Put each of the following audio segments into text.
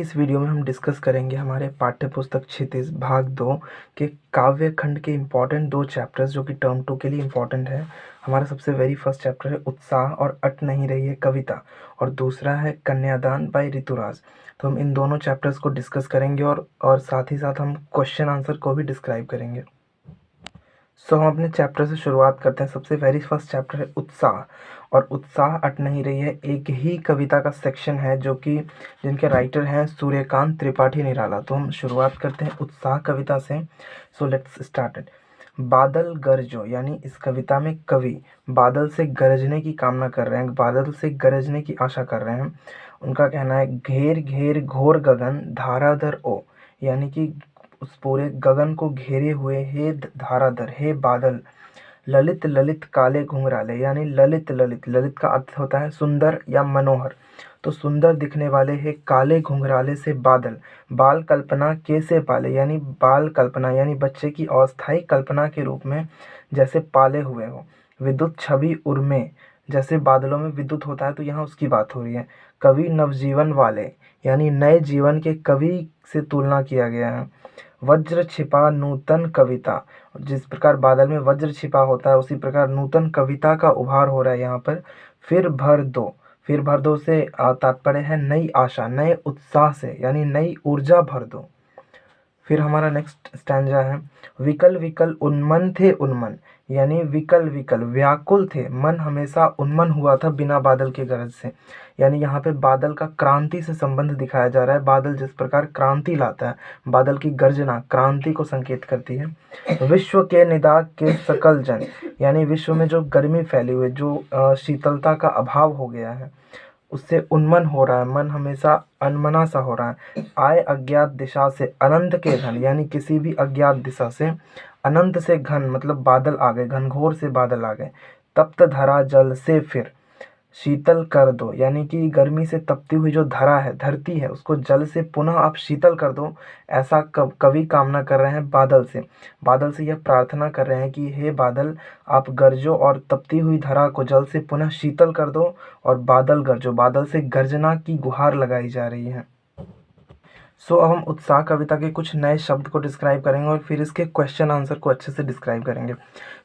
इस वीडियो में हम डिस्कस करेंगे हमारे पाठ्य पुस्तक क्षितिज भाग 2 के काव्य खंड के इम्पॉर्टेंट 2 चैप्टर्स जो कि टर्म 2 के लिए इम्पॉर्टेंट है। हमारा सबसे वेरी फर्स्ट चैप्टर है उत्साह और अट नहीं रही है कविता, और दूसरा है कन्यादान बाय ऋतुराज। तो हम इन दोनों चैप्टर्स को डिस्कस करेंगे और साथ ही साथ हम क्वेश्चन आंसर को भी डिस्क्राइब करेंगे। हम अपने चैप्टर से शुरुआत करते हैं। सबसे वेरी फर्स्ट चैप्टर है उत्साह, और उत्साह अट नहीं रही है एक ही कविता का सेक्शन है जो कि जिनके राइटर हैं सूर्यकांत त्रिपाठी निराला। तो हम शुरुआत करते हैं उत्साह कविता से। So let's start it. बादल गरजो, यानी इस कविता में कवि बादल से गरजने की कामना कर रहे हैं, बादल से गरजने की आशा कर रहे हैं। उनका कहना है घेर घेर घोर गगन धाराधर ओ, यानी कि उस पूरे गगन को घेरे हुए हे धाराधर, हे बादल। ललित ललित काले घुंघराले, यानी ललित ललित, ललित का अर्थ होता है सुंदर या मनोहर। तो सुंदर दिखने वाले हे काले घुंघराले से बादल। बाल कल्पना कैसे पाले, यानी बाल कल्पना यानी बच्चे की अस्थायी कल्पना के रूप में जैसे पाले हुए हो। विद्युत छवि उर्मे, जैसे बादलों में विद्युत होता है तो यहाँ उसकी बात हो रही है। कवि नवजीवन वाले, यानी नए जीवन के कवि से तुलना किया गया है। वज्र छिपा नूतन कविता, जिस प्रकार बादल में वज्र छिपा होता है उसी प्रकार नूतन कविता का उभार हो रहा है यहाँ पर। फिर भर दो, फिर भर दो से तात्पर्य है नई आशा, नए उत्साह से, यानी नई ऊर्जा भर दो। फिर हमारा नेक्स्ट स्टैंजा है विकल विकल उन्मन थे उन्मन, यानी विकल विकल व्याकुल थे, मन हमेशा उन्मन हुआ था बिना बादल के गरज से। यानी यहाँ पे बादल का क्रांति से संबंध दिखाया जा रहा है। बादल जिस प्रकार क्रांति लाता है, बादल की गर्जना क्रांति को संकेत करती है। विश्व के निदाग के सकल जन, यानी विश्व में जो गर्मी फैली हुई, जो शीतलता का अभाव हो गया है, उससे उन्मन हो रहा है, मन हमेशा अनमना सा हो रहा है। आए अज्ञात दिशा से अनंत के घन, यानी किसी भी अज्ञात दिशा से अनंत से घन, मतलब बादल आ गए, घनघोर से बादल आ गए। तप्त धरा जल से फिर शीतल कर दो, यानी कि गर्मी से तपती हुई जो धरा है, धरती है, उसको जल से पुनः आप शीतल कर दो। ऐसा कवि कामना कर रहे हैं बादल से। बादल से यह प्रार्थना कर रहे हैं कि हे बादल, आप गरजो और तपती हुई धरा को जल से पुनः शीतल कर दो, और बादल गरजो, बादल से गर्जना की गुहार लगाई जा रही है। अब हम उत्साह कविता के कुछ नए शब्द को डिस्क्राइब करेंगे और फिर इसके क्वेश्चन आंसर को अच्छे से डिस्क्राइब करेंगे।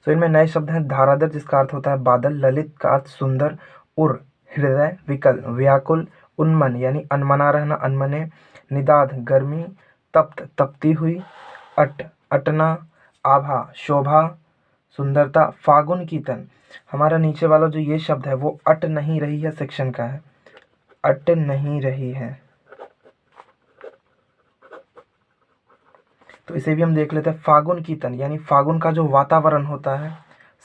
इनमें नए शब्द हैं धाराधर, जिसका अर्थ होता है बादल। ललित का अर्थ सुंदर। उर हृदय। विकल व्याकुल। उन्मन यानी अनमना रहना, अनमने। निदाद गर्मी। तप्त तपती हुई। अट अटना। आभा शोभा, सुंदरता। फागुन की तन, हमारा नीचे वाला जो ये शब्द है वो अट नहीं रही है सेक्शन का है, अट नहीं रही है, तो इसे भी हम देख लेते हैं। फागुन की तन, यानी फागुन का जो वातावरण होता है।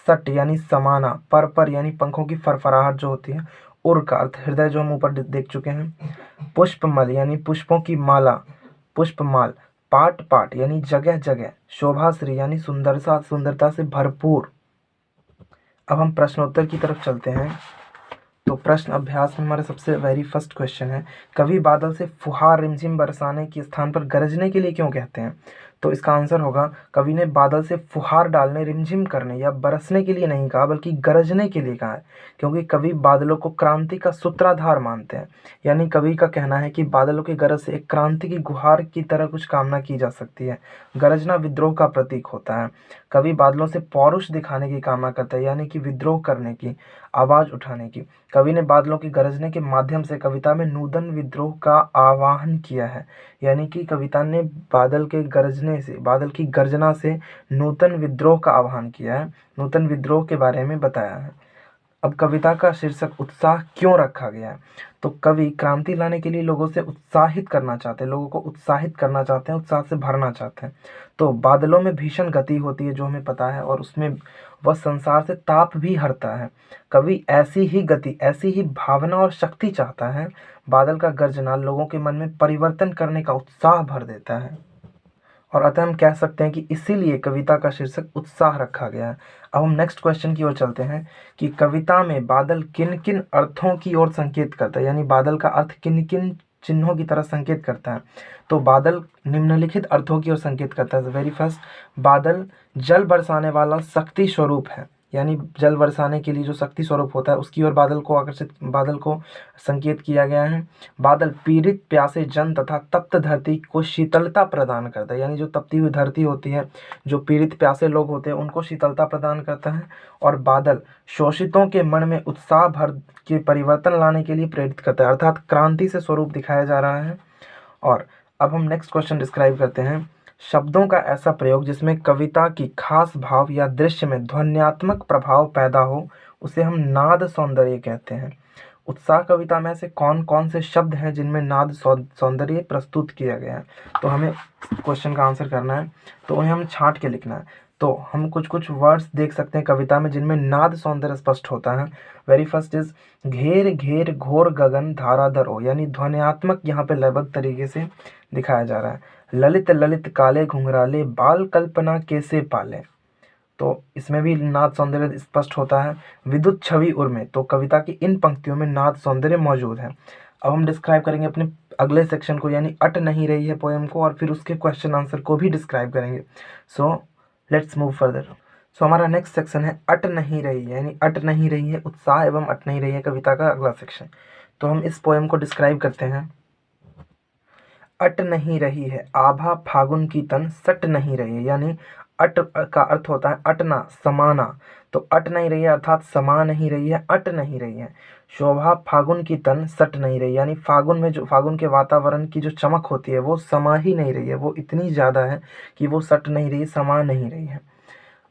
सट यानी समाना। पर यानी पंखों की फरफराहट जो होती है। उर का अर्थ हृदय, जो हम ऊपर देख चुके हैं। पुष्पमल यानी पुष्पों की माला, पुष्पमाल। पाट पाट यानी जगह जगह। शोभाश्री यानी सुंदरता से भरपूर। अब हम प्रश्नोत्तर की तरफ चलते हैं। तो प्रश्न अभ्यास में हमारा सबसे वेरी फर्स्ट क्वेश्चन है, कवि बादल से फुहार रिमझिम बरसाने के स्थान पर गरजने के लिए क्यों कहते हैं? तो इसका आंसर होगा, कवि ने बादल से फुहार डालने, रिमझिम करने या बरसने के लिए नहीं कहा, बल्कि गरजने के लिए कहा है, क्योंकि कवि बादलों को क्रांति का सूत्राधार मानते हैं। यानी कवि का कहना है कि बादलों की गरज से एक क्रांति की गुहार की तरह कुछ कामना की जा सकती है। गरजना विद्रोह का प्रतीक होता है। कवि बादलों से पौरुष दिखाने की कामना करता है, यानी कि विद्रोह करने की, आवाज उठाने की। कवि ने बादलों की गरजने के माध्यम से कविता में नूतन विद्रोह का आह्वान किया है, यानी कि कविता ने बादल के गरजने से, बादल की गर्जना से नूतन विद्रोह का आह्वान किया है, नूतन विद्रोह के बारे में बताया है। अब कविता का शीर्षक उत्साह क्यों रखा गया है? तो कवि क्रांति लाने के लिए लोगों से उत्साहित करना चाहते हैं, लोगों को उत्साहित करना चाहते हैं, उत्साह से भरना चाहते हैं। तो बादलों में भीषण गति होती है जो हमें पता है, और उसमें वह संसार से ताप भी हरता है। कवि ऐसी ही गति, ऐसी ही भावना और शक्ति चाहता है। बादल का गर्जना लोगों के मन में परिवर्तन करने का उत्साह भर देता है, और अतः हम कह सकते हैं कि इसीलिए कविता का शीर्षक उत्साह रखा गया है। अब हम नेक्स्ट क्वेश्चन की ओर चलते हैं कि कविता में बादल किन किन अर्थों की ओर संकेत करता है, यानी बादल का अर्थ किन किन चिन्हों की तरह संकेत करता है। तो बादल निम्नलिखित अर्थों की ओर संकेत करता है। वेरी फर्स्ट, बादल जल बरसाने वाला शक्ति स्वरूप है, यानी जल बरसाने के लिए जो शक्ति स्वरूप होता है उसकी ओर बादल को संकेत किया गया है। बादल पीड़ित प्यासे जन तथा तप्त धरती को शीतलता प्रदान करता है, यानी जो तपती हुई धरती होती है, जो पीड़ित प्यासे लोग होते हैं उनको शीतलता प्रदान करता है। और बादल शोषितों के मन में उत्साह भर के परिवर्तन लाने के लिए प्रेरित करता है, अर्थात क्रांति से स्वरूप दिखाया जा रहा है। और अब हम नेक्स्ट क्वेश्चन डिस्क्राइब करते हैं। शब्दों का ऐसा प्रयोग जिसमें कविता की खास भाव या दृश्य में ध्वन्यात्मक प्रभाव पैदा हो उसे हम नाद सौंदर्य कहते हैं। उत्साह कविता में से कौन कौन से शब्द हैं जिनमें नाद सौंदर्य प्रस्तुत किया गया है? तो हमें क्वेश्चन का आंसर करना है, तो उन्हें हम छांट के लिखना है। तो हम कुछ कुछ वर्ड्स देख सकते हैं कविता में जिनमें नाद सौंदर्य स्पष्ट होता है। वेरी फर्स्ट इज घेर घेर घोर गगन धाराधर हो, यानी ध्वन्यात्मक यहाँ पे लयबद्ध तरीके से दिखाया जा रहा है। ललित ललित काले घुंघराले बाल कल्पना कैसे पाले, तो इसमें भी नाद सौंदर्य स्पष्ट होता है। विद्युत छवि उर्मे, तो कविता की इन पंक्तियों में नाद सौंदर्य मौजूद है। अब हम डिस्क्राइब करेंगे अपने अगले सेक्शन को, यानी अट नहीं रही है पोएम को, और फिर उसके क्वेश्चन आंसर को भी डिस्क्राइब करेंगे। So let's move further. So हमारा नेक्स्ट सेक्शन है अट नहीं रही है, यानी अट नहीं रही है उत्साह एवं अट नहीं रही है कविता का अगला सेक्शन। तो हम इस पोएम को डिस्क्राइब करते हैं। अट नहीं रही है आभा फागुन की तन सट नहीं रही है, यानी अट का अर्थ होता है अटना, समाना। तो अट नहीं रही है अर्थात समा नहीं रही है, अट नहीं रही है। शोभा फागुन की तन सट नहीं रही, यानी फागुन के वातावरण की जो चमक होती है वो समा ही नहीं रही है, वो इतनी ज़्यादा है कि वो सट नहीं रही, समा नहीं रही है।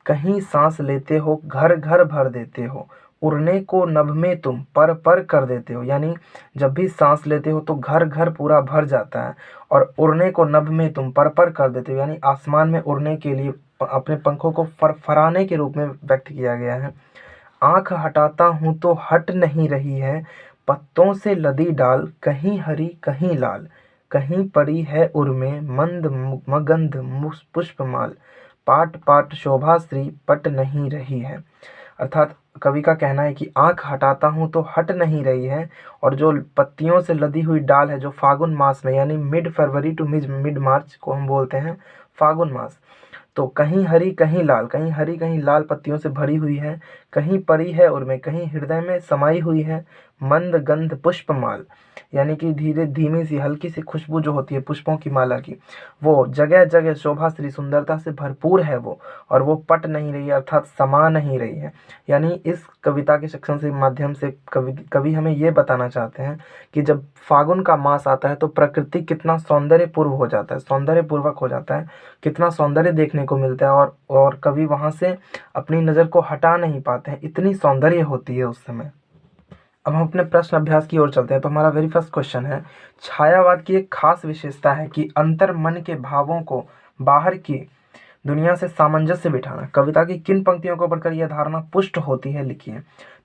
कहीं सांस लेते हो घर घर भर देते हो, उड़ने को नभ में तुम पर पर कर देते हो, यानी जब भी सांस लेते हो तो घर घर पूरा भर जाता है। और उड़ने को नभ में तुम पर पर कर देते हो, यानी आसमान में उड़ने के लिए अपने पंखों को फरफराने के रूप में व्यक्त किया गया है। आंख हटाता हूँ तो हट नहीं रही है, पत्तों से लदी डाल कहीं हरी कहीं लाल, कहीं पड़ी है उर्मे मंद मगंध पुष्पमाल, पाट पाट शोभा श्री पट नहीं रही है। अर्थात कवि का कहना है कि आंख हटाता हूँ तो हट नहीं रही है, और जो पत्तियों से लदी हुई डाल है जो फागुन मास में, यानी मिड फरवरी टू मिड मार्च को हम बोलते हैं फागुन मास, तो कहीं हरी कहीं लाल, कहीं हरी कहीं लाल पत्तियों से भरी हुई है, कहीं पड़ी है उर्मे, कहीं हृदय में समाई हुई है। मंद गंध पुष्पमाल, यानी कि धीरे धीमी सी हल्की सी खुशबू जो होती है पुष्पों की माला की, वो जगह जगह शोभा श्री सुंदरता से भरपूर है वो, और वो पट नहीं रही है अर्थात समा नहीं रही है। यानी इस कविता के सेक्शन से माध्यम से कवि हमें ये बताना चाहते हैं कि जब फागुन का मास आता है तो प्रकृति कितना सौंदर्यपूर्व हो जाता है, सौंदर्यपूर्वक हो जाता है, कितना सौंदर्य देखने को मिलता है, और कवि वहाँ से अपनी नज़र को हटा नहीं पाते हैं, इतनी सौंदर्य होती है उस समय। अब हम अपने प्रश्न अभ्यास की ओर चलते हैं। तो हमारा वेरी फर्स्ट क्वेश्चन है, छायावाद की एक खास विशेषता है कि अंतर मन के भावों को बाहर की दुनिया से सामंजस्य बिठाना। कविता की किन पंक्तियों को पढ़कर यह धारणा पुष्ट होती है, लिखिए।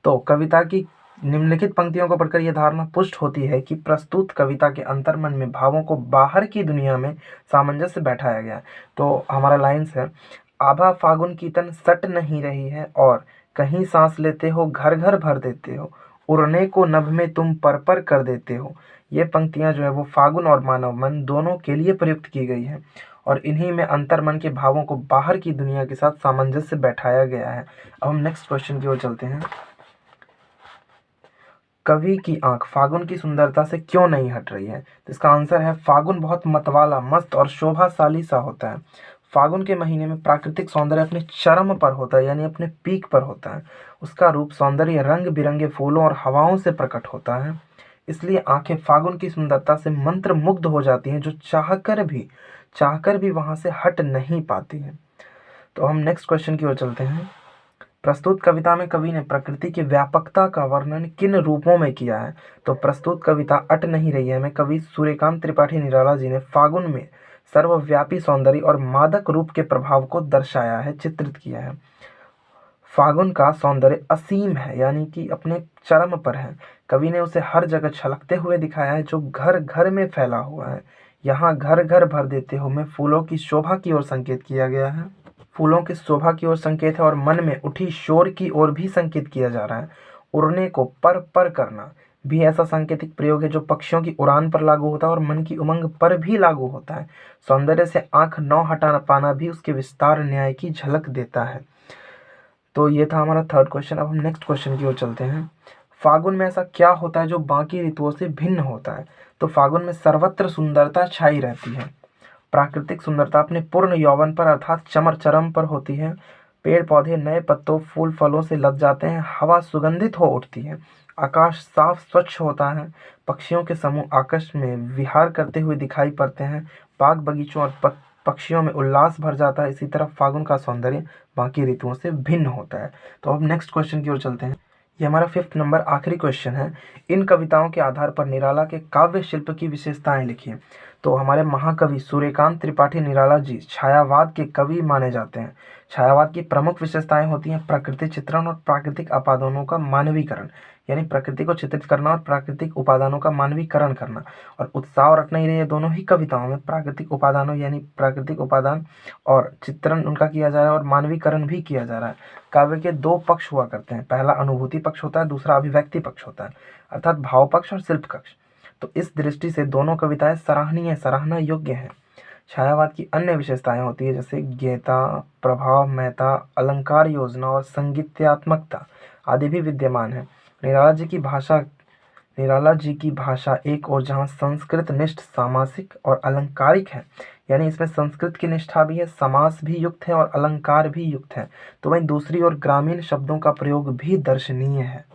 तो कविता की निम्नलिखित पंक्तियों को पढ़कर यह धारणा पुष्ट होती है कि प्रस्तुत कविता के अंतर्मन में भावों को बाहर की दुनिया में सामंजस्य बैठाया गया। तो हमारा लाइन्स है, आभा फागुन की तन सट नहीं रही है, और कहीं सांस लेते हो घर घर भर देते हो, उड़ने को नभ में तुम पर पर कर देते हो। ये पंक्तियां जो है वो फागुन और मानव मन दोनों के लिए प्रयुक्त की गई है, और इन्हीं में अंतर्मन के भावों को बाहर की दुनिया के साथ सामंजस्य बैठाया गया है। अब हम नेक्स्ट क्वेश्चन की ओर चलते हैं। कवि की आंख फागुन की सुंदरता से क्यों नहीं हट रही है? तो इसका आंसर है, फागुन बहुत मतवाला, मस्त और शोभाशाली सा होता है। फागुन के महीने में प्राकृतिक सौंदर्य अपने चरम पर होता है, यानी अपने पीक पर होता है। उसका रूप सौंदर्य रंग बिरंगे फूलों और हवाओं से प्रकट होता है। इसलिए आंखें फागुन की सुंदरता से मंत्र मुग्ध हो जाती हैं, जो चाहकर भी वहां से हट नहीं पाती हैं। तो हम नेक्स्ट क्वेश्चन की ओर चलते हैं। प्रस्तुत कविता में कवि ने प्रकृति की व्यापकता का वर्णन किन रूपों में किया है? तो प्रस्तुत कविता अट नहीं रही है में कवि सूर्यकांत त्रिपाठी निराला जी ने फागुन में सर्वव्यापी सौंदर्य और मादक रूप के प्रभाव को दर्शाया है, चित्रित किया है। फागुन का सौंदर्य असीम है, यानी कि अपने चरम पर है। कवि ने उसे हर जगह छलकते हुए दिखाया है, जो घर घर में फैला हुआ है। यहाँ घर घर भर देते हो में फूलों की शोभा की ओर संकेत किया गया है, फूलों की शोभा की ओर संकेत है, और मन में उठी शोर की ओर भी संकेत किया जा रहा है। उड़ने को पर पर करना भी ऐसा सांकेतिक प्रयोग है जो पक्षियों की उड़ान पर लागू होता है और मन की उमंग पर भी लागू होता है। सौंदर्य से आंख न हटा पाना भी उसके विस्तार न्याय की झलक देता है। तो ये था हमारा थर्ड क्वेश्चन। अब हम नेक्स्ट क्वेश्चन की ओर चलते हैं। फागुन में ऐसा क्या होता है जो बाकी ऋतुओं से भिन्न होता है? तो फागुन में सर्वत्र सुंदरता छाई रहती है। प्राकृतिक सुंदरता अपने पूर्ण यौवन पर अर्थात चमर चरम पर होती है। पेड़ पौधे नए पत्तों फूल फलों से लद जाते हैं। हवा सुगंधित हो उठती है। आकाश साफ स्वच्छ होता है। पक्षियों के समूह आकाश में विहार करते हुए दिखाई पड़ते हैं। बाग बगीचों और पक्षियों में उल्लास भर जाता है। इसी तरह फागुन का सौंदर्य बाकी ऋतुओं से भिन्न होता है। तो अब नेक्स्ट क्वेश्चन की ओर चलते हैं। ये हमारा 5th नंबर आखिरी क्वेश्चन है। इन कविताओं के आधार पर निराला के काव्य शिल्प की विशेषताएं लिखिए। तो हमारे महाकवि सूर्यकांत त्रिपाठी निराला जी छायावाद के कवि माने जाते हैं। छायावाद की प्रमुख विशेषताएं होती हैं प्राकृतिक चित्रण और प्राकृतिक उपादानों का मानवीकरण, यानी प्रकृति को चित्रित करना और प्राकृतिक उपादानों का मानवीकरण करना। और उत्साह और अटनाई रही दोनों ही कविताओं में प्राकृतिक उपादानों यानी प्राकृतिक उपादान और चित्रण उनका किया जा रहा है और मानवीकरण भी किया जा रहा है। काव्य के दो पक्ष हुआ करते हैं, पहला अनुभूति पक्ष होता है, दूसरा अभिव्यक्ति पक्ष होता है, अर्थात भाव पक्ष और शिल्प पक्ष। तो इस दृष्टि से दोनों कविताएं सराहनीय सराहना योग्य हैं। छायावाद की अन्य विशेषताएं होती है जैसे ज्ञेयता, प्रभावमयता, अलंकार योजना और संगीतात्मकता आदि भी विद्यमान है। निराला जी की भाषा एक और जहाँ संस्कृत निष्ठ सामासिक और अलंकारिक है, यानी इसमें संस्कृत की निष्ठा भी है, समास भी युक्त है और अलंकार भी युक्त है, तो वहीं दूसरी ओर ग्रामीण शब्दों का प्रयोग भी दर्शनीय है।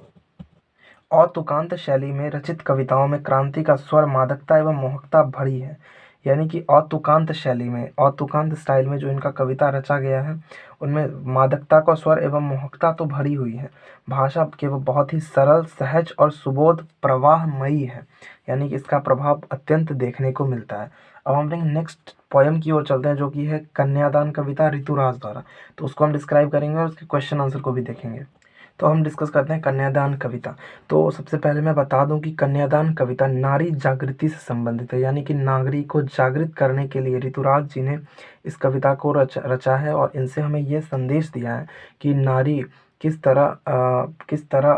औतुकांत शैली में रचित कविताओं में क्रांति का स्वर, मादकता एवं मोहकता भरी है। यानी कि औतुकांत शैली में, औतुकांत स्टाइल में जो इनका कविता रचा गया है उनमें मादकता का स्वर एवं मोहकता तो भरी हुई है। भाषा के वो बहुत ही सरल, सहज और सुबोध प्रवाहमयी है, यानी कि इसका प्रभाव अत्यंत देखने को मिलता है। अब हम नेक्स्ट पोयम की ओर चलते हैं जो कि है कन्यादान कविता ऋतुराज द्वारा। तो उसको हम डिस्क्राइब करेंगे और उसके क्वेश्चन आंसर को भी देखेंगे। तो हम डिस्कस करते हैं कन्यादान कविता। तो सबसे पहले मैं बता दूं कि कन्यादान कविता नारी जागृति से संबंधित है, यानी कि नागरी को जागृत करने के लिए ऋतुराज जी ने इस कविता को रचा है और इनसे हमें यह संदेश दिया है कि नारी किस तरह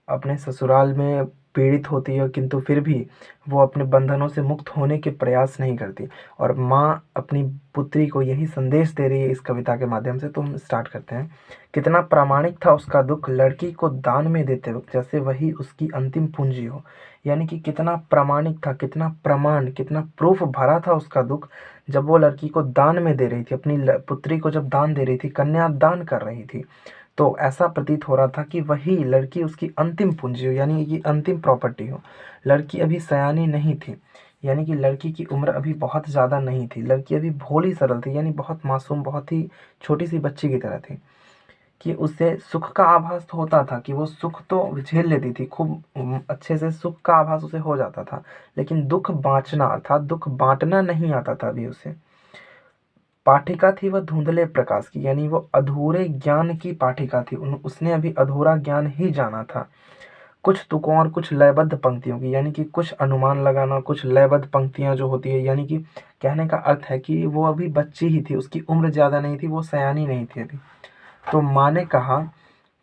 अपने ससुराल में पीड़ित होती है, किंतु फिर भी वो अपने बंधनों से मुक्त होने के प्रयास नहीं करती, और माँ अपनी पुत्री को यही संदेश दे रही है इस कविता के माध्यम से। तो हम स्टार्ट करते हैं। कितना प्रामाणिक था उसका दुख, लड़की को दान में देते वक्त जैसे वही उसकी अंतिम पूंजी हो। यानी कि कितना प्रामाणिक था, कितना प्रमाण, कितना प्रूफ भरा था उसका दुख जब वो लड़की को दान में दे रही थी, अपनी पुत्री को जब दान दे रही थी, कन्यादान कर रही थी, तो ऐसा प्रतीत हो रहा था कि वही लड़की उसकी अंतिम पूंजी हो, यानी कि अंतिम प्रॉपर्टी हो। लड़की अभी सयानी नहीं थी, यानी कि लड़की की उम्र अभी बहुत ज़्यादा नहीं थी, लड़की अभी भोली सरल थी, यानी बहुत मासूम, बहुत ही छोटी सी बच्ची की तरह थी कि उसे सुख का आभास तो होता था, कि वो सुख तो झेल लेती थी, खूब अच्छे से सुख का आभास उसे हो जाता था, लेकिन दुख बाँचना अर्थात दुख बांटना नहीं आता था अभी उसे। पाठिका थी वह धुंधले प्रकाश की, यानी वो अधूरे ज्ञान की पाठिका थी, उसने अभी अधूरा ज्ञान ही जाना था। कुछ तुकों और कुछ लयबद्ध पंक्तियों की, यानी कि कुछ अनुमान लगाना, कुछ लयबद्ध पंक्तियां जो होती है, यानी कि कहने का अर्थ है कि वो अभी बच्ची ही थी, उसकी उम्र ज़्यादा नहीं थी, वो सयानी नहीं थी अभी। तो माँ ने कहा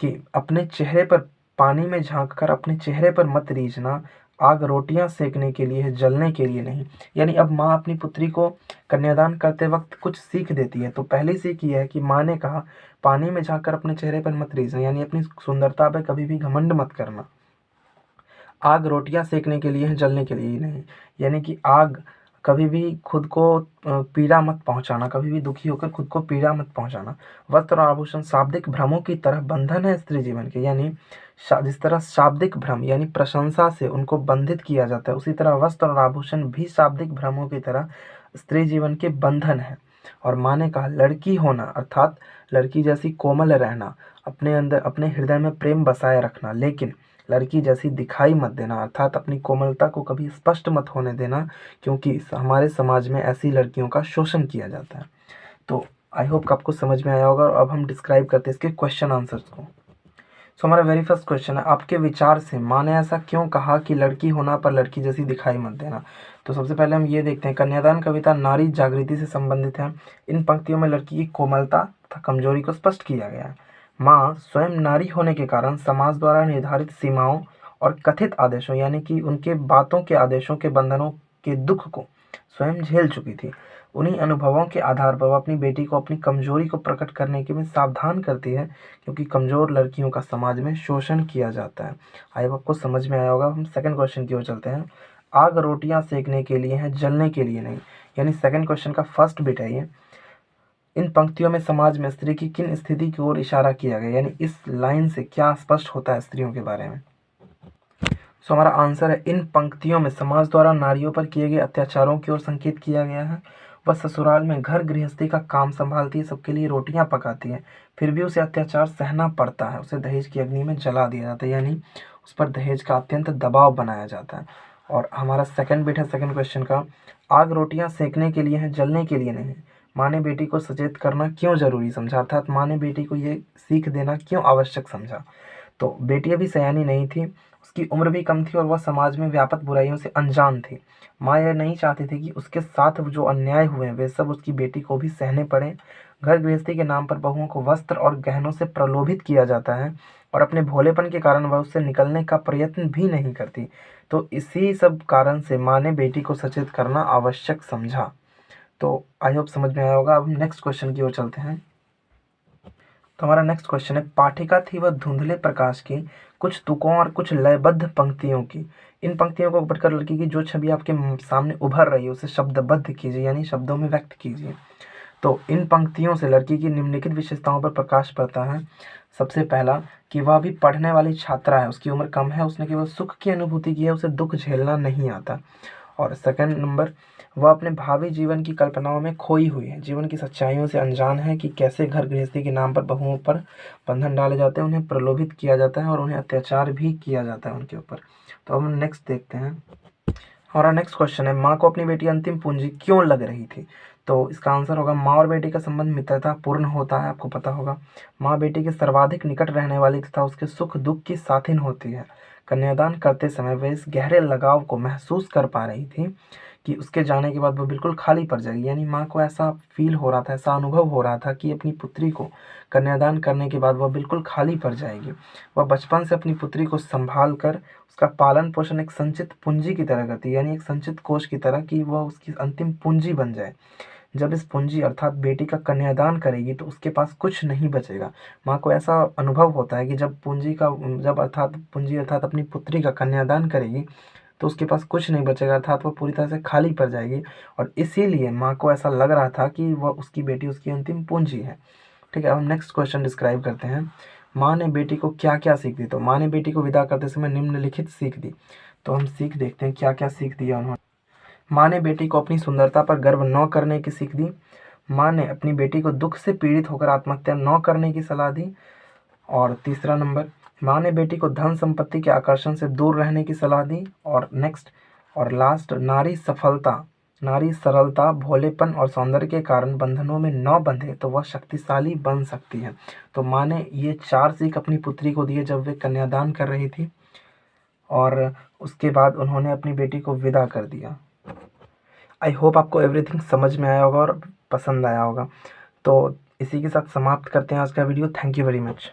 कि अपने चेहरे पर पानी में झांक कर अपने चेहरे पर मत रीझना, आग रोटियां सेकने के लिए है, जलने के लिए नहीं। यानी अब माँ अपनी पुत्री को कन्यादान करते वक्त कुछ सीख देती है। तो पहली सीख ये है कि माँ ने कहा पानी में झांक कर अपने चेहरे पर मत रीझना, यानी अपनी सुंदरता पर कभी भी घमंड मत करना। आग रोटियां सेकने के लिए है, जलने के लिए ही नहीं, यानी कि आग कभी भी खुद को पीड़ा मत पहुंचाना, कभी भी दुखी होकर खुद को पीड़ा मत पहुंचाना। वस्त्र और आभूषण शाब्दिक भ्रमों की तरह बंधन है स्त्री जीवन के, यानी जिस तरह शाब्दिक भ्रम यानी प्रशंसा से उनको बंधित किया जाता है, उसी तरह वस्त्र और आभूषण भी शाब्दिक भ्रमों की तरह स्त्री जीवन के बंधन है। और माँ ने कहा लड़की होना अर्थात लड़की जैसी कोमल रहना, अपने अंदर अपने हृदय में प्रेम बसाए रखना, लेकिन लड़की जैसी दिखाई मत देना, अर्थात अपनी कोमलता को कभी स्पष्ट मत होने देना, क्योंकि हमारे समाज में ऐसी लड़कियों का शोषण किया जाता है। तो आई होप आपको समझ में आया होगा। और अब हम डिस्क्राइब करते हैं इसके क्वेश्चन आंसर्स को। सो हमारा वेरी फर्स्ट क्वेश्चन है, आपके विचार से माँ ने ऐसा क्यों कहा कि लड़की होना पर लड़की जैसी दिखाई मत देना? तो सबसे पहले हम ये देखते हैं, कन्यादान कविता नारी जागृति से संबंधित है। इन पंक्तियों में लड़की की कोमलता तथा कमजोरी को स्पष्ट किया गया है। माँ स्वयं नारी होने के कारण समाज द्वारा निर्धारित सीमाओं और कथित आदेशों, यानी कि उनके बातों के आदेशों के बंधनों के दुख को स्वयं झेल चुकी थी। उन्हीं अनुभवों के आधार पर वह अपनी बेटी को अपनी कमजोरी को प्रकट करने के में सावधान करती है, क्योंकि कमजोर लड़कियों का समाज में शोषण किया जाता है। आई होप आपको समझ में आया होगा। हम सेकंड क्वेश्चन की ओर चलते हैं। आग रोटियां सेकने के लिए है, जलने के लिए नहीं। यानी सेकंड क्वेश्चन का फर्स्ट बिट है ये। इन पंक्तियों में समाज में स्त्री की किन स्थिति की ओर इशारा किया गया, यानी इस लाइन से क्या स्पष्ट होता है स्त्रियों के बारे में। सो हमारा आंसर है, इन पंक्तियों में समाज द्वारा नारियों पर किए गए अत्याचारों की ओर संकेत किया गया है। वह ससुराल में घर गृहस्थी का काम संभालती है, सबके लिए रोटियां पकाती है, फिर भी उसे अत्याचार सहना पड़ता है, उसे दहेज की अग्नि में जला दिया जाता है, यानी उस पर दहेज का अत्यंत दबाव बनाया जाता है। और हमारा सेकंड बिट है सेकंड क्वेश्चन का, आग रोटियां सेकने के लिए है, जलने के लिए नहीं। माँ ने बेटी को सचेत करना क्यों जरूरी समझा, अर्थात माँ ने बेटी को ये सीख देना क्यों आवश्यक समझा। तो बेटी अभी सयानी नहीं थी, उसकी उम्र भी कम थी और वह समाज में व्यापक बुराइयों से अनजान थी। माँ यह नहीं चाहती थी कि उसके साथ जो अन्याय हुए वे सब उसकी बेटी को भी सहने पड़े। घर गृहस्थी के नाम पर बहुओं को वस्त्र और गहनों से प्रलोभित किया जाता है और अपने भोलेपन के कारण वह उससे निकलने का प्रयत्न भी नहीं करती। तो इसी सब कारण से माँ ने बेटी को सचेत करना आवश्यक समझा। तो आई होप समझ में आया होगा। अब हम नेक्स्ट क्वेश्चन की ओर चलते हैं। तो हमारा नेक्स्ट क्वेश्चन है, पाठिका थी वह धुंधले प्रकाश की, कुछ तुकों और कुछ लयबद्ध पंक्तियों की। इन पंक्तियों को पढ़कर लड़की की जो छवि आपके सामने उभर रही है उसे शब्दबद्ध कीजिए, यानी शब्दों में व्यक्त कीजिए। तो इन पंक्तियों से लड़की की निम्नलिखित विशेषताओं पर प्रकाश पड़ता है। सबसे पहला कि वह भी पढ़ने वाली छात्रा है, उसकी उम्र कम है, उसने केवल सुख की अनुभूति की है, उसे दुख झेलना नहीं आता। और सेकंड नंबर, वह अपने भावी जीवन की कल्पनाओं में खोई हुई है, जीवन की सच्चाइयों से अनजान है कि कैसे घर गृहस्थी के नाम पर बहुओं पर बंधन डाले जाते हैं, उन्हें प्रलोभित किया जाता है और उन्हें अत्याचार भी किया जाता है उनके ऊपर। तो हम नेक्स्ट देखते हैं। हमारा नेक्स्ट क्वेश्चन है, माँ को अपनी बेटी अंतिम पूंजी क्यों लग रही थी। तो इसका आंसर होगा, माँ और बेटी का संबंध मित्रता पूर्ण होता है, आपको पता होगा। माँ बेटी के सर्वाधिक निकट रहने वाली तथा उसके सुख दुख की साथिन होती है। कन्यादान करते समय वे इस गहरे लगाव को महसूस कर पा रही थी कि उसके जाने के बाद वो बिल्कुल खाली पड़ जाएगी। यानी माँ को ऐसा फील हो रहा था, ऐसा अनुभव हो रहा था कि अपनी पुत्री को कन्यादान करने के बाद वह बिल्कुल खाली पड़ जाएगी। वह बचपन से अपनी पुत्री को संभाल कर उसका पालन पोषण एक संचित पूंजी की तरह करती है, यानी एक संचित कोष की तरह, कि वह उसकी अंतिम पूंजी बन जाए। जब इस पूंजी अर्थात बेटी का कन्यादान करेगी तो उसके पास कुछ नहीं बचेगा। माँ को ऐसा अनुभव होता है कि जब पूंजी अर्थात अपनी पुत्री का कन्यादान करेगी तो उसके पास कुछ नहीं बचेगा, अर्थात वह पूरी तरह से खाली पड़ जाएगी। और इसीलिए माँ को ऐसा लग रहा था कि वह उसकी बेटी उसकी अंतिम पूंजी है। ठीक है, अब हम नेक्स्ट क्वेश्चन डिस्क्राइब करते हैं। माँ ने बेटी को क्या क्या सीख दी। तो माँ ने बेटी को विदा करते समय निम्नलिखित सीख दी। तो हम सीख देखते हैं क्या क्या सीख दिया उन्होंने। माँ ने बेटी को अपनी सुंदरता पर गर्व न करने की सीख दी। माँ ने अपनी बेटी को दुख से पीड़ित होकर आत्महत्या न करने की सलाह दी। और तीसरा नंबर, माँ ने बेटी को धन संपत्ति के आकर्षण से दूर रहने की सलाह दी। और नेक्स्ट और लास्ट, नारी सरलता, भोलेपन और सौंदर्य के कारण बंधनों में न बंधे तो वह शक्तिशाली बन सकती है। तो माँ ने ये 4 सीख अपनी पुत्री को दिए जब वे कन्यादान कर रही थी और उसके बाद उन्होंने अपनी बेटी को विदा कर दिया। आई होप आपको एवरीथिंग समझ में आया होगा और पसंद आया होगा। तो इसी के साथ समाप्त करते हैं आज का video. Thank you very much.